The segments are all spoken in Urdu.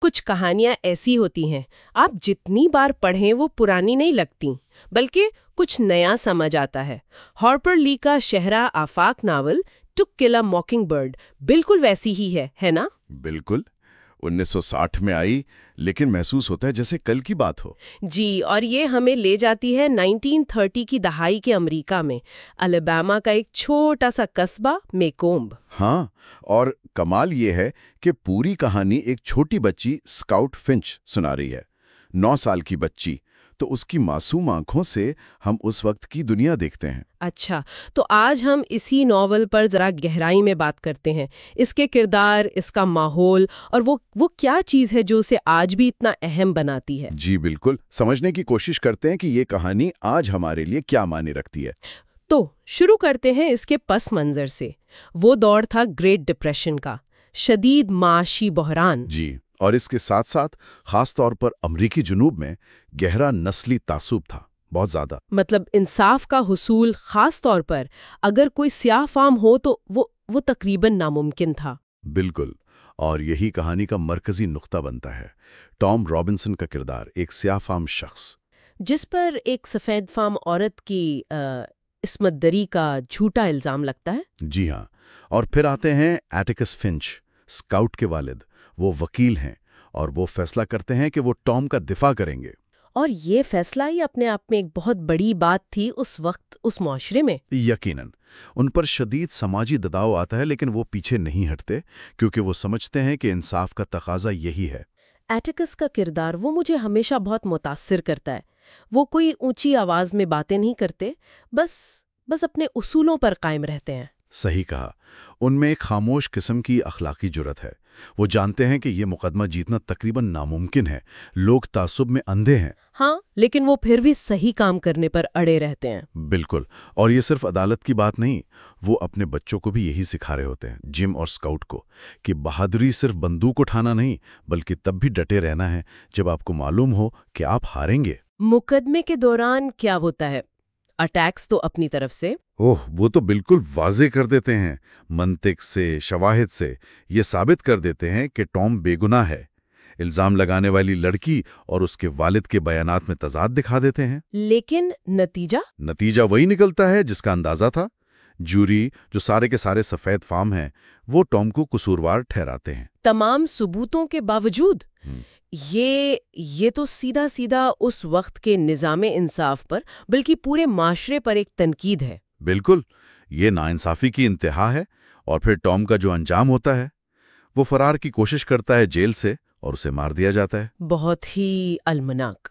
کچھ کہانیاں ایسی ہوتی ہیں آپ جتنی بار پڑھیں وہ پرانی نہیں لگتی بلکہ کچھ نیا سمجھ آتا ہے۔ ہارپر لی کا شہرہ آفاق novel to kill a mocking bird بالکل ویسی ہی ہے نا؟ بالکل 1960 میں آئی، لیکن محسوس ہوتا ہے جیسے کل کی بات ہو۔ جی، اور یہ ہمیں لے جاتی ہے 1930 کی دہائی کے امریکہ میں، الاباما کا ایک چھوٹا سا قصبہ میکومب۔ ہاں، اور کمال یہ ہے کہ پوری کہانی ایک چھوٹی بچی اسکاؤٹ فنچ سنا رہی ہے، 9 سال کی بچی، تو اس کی معصوم آنکھوں سے ہم اس وقت کی دنیا دیکھتے ہیں۔ اچھا، تو آج ہم اسی ناول پر ذرا گہرائی میں بات کرتے ہیں، اس کے کردار، اس کا ماحول، اور وہ کیا چیز ہے جو اسے آج بھی اتنا اہم بناتی ہے۔ جی بالکل، سمجھنے کی کوشش کرتے ہیں کہ یہ کہانی آج ہمارے لیے کیا معنی رکھتی ہے۔ تو شروع کرتے ہیں اس کے پس منظر سے۔ وہ دور تھا گریٹ ڈپریشن کا، شدید معاشی بحران۔ جی، اور اس کے ساتھ ساتھ خاص طور پر امریکی جنوب میں گہرا نسلی تعصب تھا، بہت زیادہ۔ مطلب انصاف کا حصول، خاص طور پر اگر کوئی سیاہ فام ہو تو وہ تقریباً ناممکن تھا۔ بالکل، اور یہی کہانی کا مرکزی نقطہ بنتا ہے۔ ٹام رابنسن کا کردار، ایک سیاہ فام شخص جس پر ایک سفید فام عورت کی عصمت دری کا جھوٹا الزام لگتا ہے۔ جی ہاں، اور پھر آتے ہیں ایٹیکس فنچ، اسکاؤٹ کے والد۔ وہ وکیل ہیں اور وہ فیصلہ کرتے ہیں کہ وہ ٹام کا دفاع کریں گے۔ اور یہ فیصلہ ہی اپنے آپ میں ایک بہت بڑی بات تھی اس وقت اس معاشرے میں۔ یقیناً ان پر شدید سماجی دباؤ آتا ہے، لیکن وہ پیچھے نہیں ہٹتے کیونکہ وہ سمجھتے ہیں کہ انصاف کا تقاضا یہی ہے۔ ایٹیکس کا کردار وہ مجھے ہمیشہ بہت متاثر کرتا ہے۔ وہ کوئی اونچی آواز میں باتیں نہیں کرتے، بس اپنے اصولوں پر قائم رہتے ہیں۔ صحیح کہا، ان میں ایک خاموش قسم کی اخلاقی جرت ہے۔ وہ جانتے ہیں کہ یہ مقدمہ جیتنا تقریباً ناممکن ہے، لوگ تعصب میں اندھے ہیں۔ ہاں، لیکن وہ پھر بھی صحیح کام کرنے پر اڑے رہتے ہیں۔ بالکل، اور یہ صرف عدالت کی بات نہیں، وہ اپنے بچوں کو بھی یہی سکھا رہے ہوتے ہیں، جم اور اسکاؤٹ کو، کہ بہادری صرف بندوق اٹھانا نہیں بلکہ تب بھی ڈٹے رہنا ہے جب آپ کو معلوم ہو کہ آپ ہاریں گے۔ مقدمے کے دوران کیا ہوتا ہے؟ اٹیکس تو اپنی طرف سے وہ تو بالکل واضح کر دیتے ہیں، منطق سے، شواہد سے یہ ثابت کر دیتے ہیں کہ ٹام بے گناہ ہے۔ الزام لگانے والی لڑکی اور اس کے والد کے بیانات میں تضاد دکھا دیتے ہیں۔ لیکن نتیجہ وہی نکلتا ہے جس کا اندازہ تھا۔ جوری، جو سارے کے سارے سفید فام ہیں، وہ ٹام کو قصوروار ٹھہراتے ہیں۔ تمام ثبوتوں کے باوجود یہ تو سیدھا اس وقت کے نظام انصاف پر بلکہ پورے معاشرے پر ایک تنقید ہے۔ بالکل، یہ ناانصافی کی انتہا ہے۔ اور پھر ٹام کا جو انجام ہوتا ہے، وہ فرار کی کوشش کرتا ہے جیل سے اور اسے مار دیا جاتا ہے۔ بہت ہی المناک۔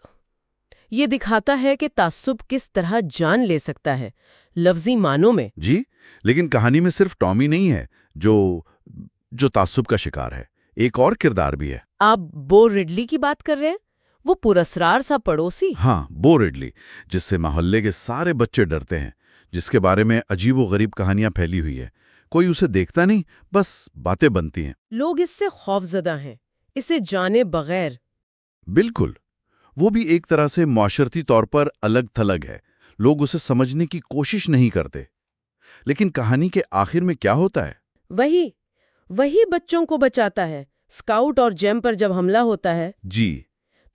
یہ دکھاتا ہے کہ تعصب کس طرح جان لے سکتا ہے، لفظی معنوں میں۔ جی، لیکن کہانی میں صرف ٹام ہی نہیں ہے جو تعصب کا شکار ہے، ایک اور کردار بھی ہے۔ آپ بو ریڈلی کی بات کر رہے ہیں؟ وہ پراسرار سا پڑوسی۔ ہاں، بو ریڈلی، جس سے محلے کے سارے بچے ڈرتے ہیں، جس کے بارے میں عجیب و غریب کہانیاں پھیلی ہوئی ہے۔ کوئی اسے دیکھتا نہیں، بس باتیں بنتی ہیں۔ لوگ اس سے خوفزدہ ہیں، اسے جانے بغیر۔ بالکل، وہ بھی ایک طرح سے معاشرتی طور پر الگ تھلگ ہے، لوگ اسے سمجھنے کی کوشش نہیں کرتے۔ لیکن کہانی کے آخر میں کیا ہوتا ہے؟ وہی بچوں کو بچاتا ہے۔ اسکاؤٹ اور جیم پر جب حملہ ہوتا ہے جی،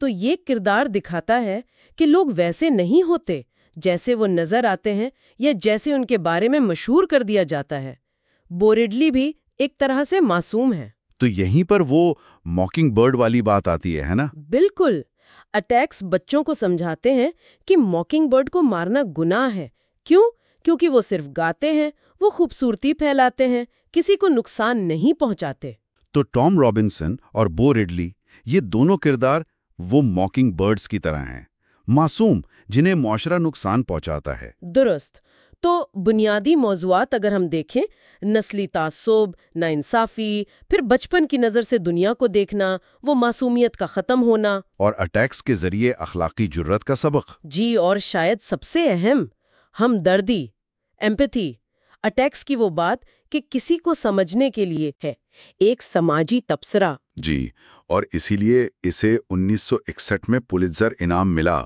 تو یہ کردار دکھاتا ہے کہ لوگ ویسے نہیں ہوتے جیسے وہ نظر آتے ہیں یا جیسے ان کے بارے میں مشہور کر دیا جاتا ہے۔ بو ریڈلی بھی ایک طرح سے معصوم ہے۔ تو یہیں پر وہ موکنگ برڈ والی بات آتی ہے نا؟ بالکل، اٹیکس بچوں کو سمجھاتے ہیں کہ موکنگ برڈ کو مارنا گناہ ہے۔ کیونکہ وہ صرف گاتے ہیں، وہ خوبصورتی پھیلاتے ہیں، کسی کو نقصان نہیں پہنچاتے۔ تو ٹام رابنسن اور بو ریڈلی، یہ دونوں کردار وہ موکنگ برڈز کی طرح ہیں، معصوم جنہیں معاشرہ نقصان پہنچاتا ہے۔ درست۔ تو بنیادی موضوعات اگر ہم دیکھیں، نسلی تعصب، ناانصافی، پھر بچپن کی نظر سے دنیا کو دیکھنا، وہ معصومیت کا ختم ہونا، اور اٹیکس کے ذریعے اخلاقی جرت کا سبق۔ جی، اور شاید سب سے اہم، ہمدردی، ایمپتھی۔ اٹیکس کی وہ بات کہ کسی کو سمجھنے کے لیے ہے، ایک سماجی تبصرہ۔ جی، اور اسی لیے اسے 1961 میں پولیتزر انعام ملا،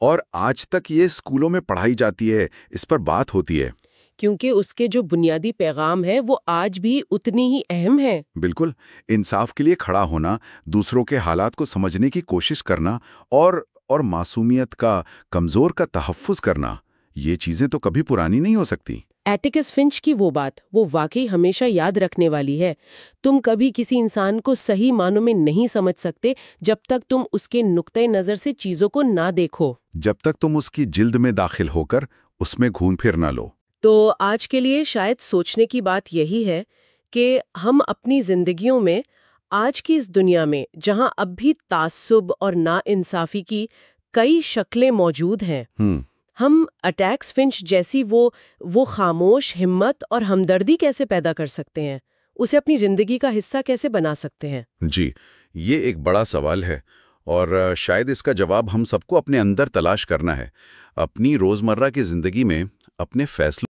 اور آج تک یہ اسکولوں میں پڑھائی جاتی ہے، اس پر بات ہوتی ہے۔ کیونکہ اس کے جو بنیادی پیغام ہے وہ آج بھی اتنی ہی اہم ہے۔ بالکل، انصاف کے لیے کھڑا ہونا، دوسروں کے حالات کو سمجھنے کی کوشش کرنا اور معصومیت کا، کمزور کا تحفظ کرنا، یہ چیزیں تو کبھی پرانی نہیں ہو سکتی۔ ایٹیکس فنچ کی وہ بات، وہ واقعی ہمیشہ یاد رکھنے والی ہے۔ تم کبھی کسی انسان کو صحیح معنوں میں نہیں سمجھ سکتے جب تک تم اس کے نقطۂ نظر سے چیزوں کو نہ دیکھو، جب تک تم اس کی جلد میں داخل ہو کر اس میں گھون پھر نہ لو۔ تو آج کے لیے شاید سوچنے کی بات یہی ہے کہ ہم اپنی زندگیوں میں، آج کی اس دنیا میں جہاں اب بھی تعصب اور ناانصافی کی کئی شکلیں موجود ہیں، ہم ایٹیکس فنچ جیسی وہ خاموش ہمت اور ہمدردی کیسے پیدا کر سکتے ہیں، اسے اپنی زندگی کا حصہ کیسے بنا سکتے ہیں؟ جی، یہ ایک بڑا سوال ہے، اور شاید اس کا جواب ہم سب کو اپنے اندر تلاش کرنا ہے، اپنی روزمرہ کی زندگی میں اپنے فیصلوں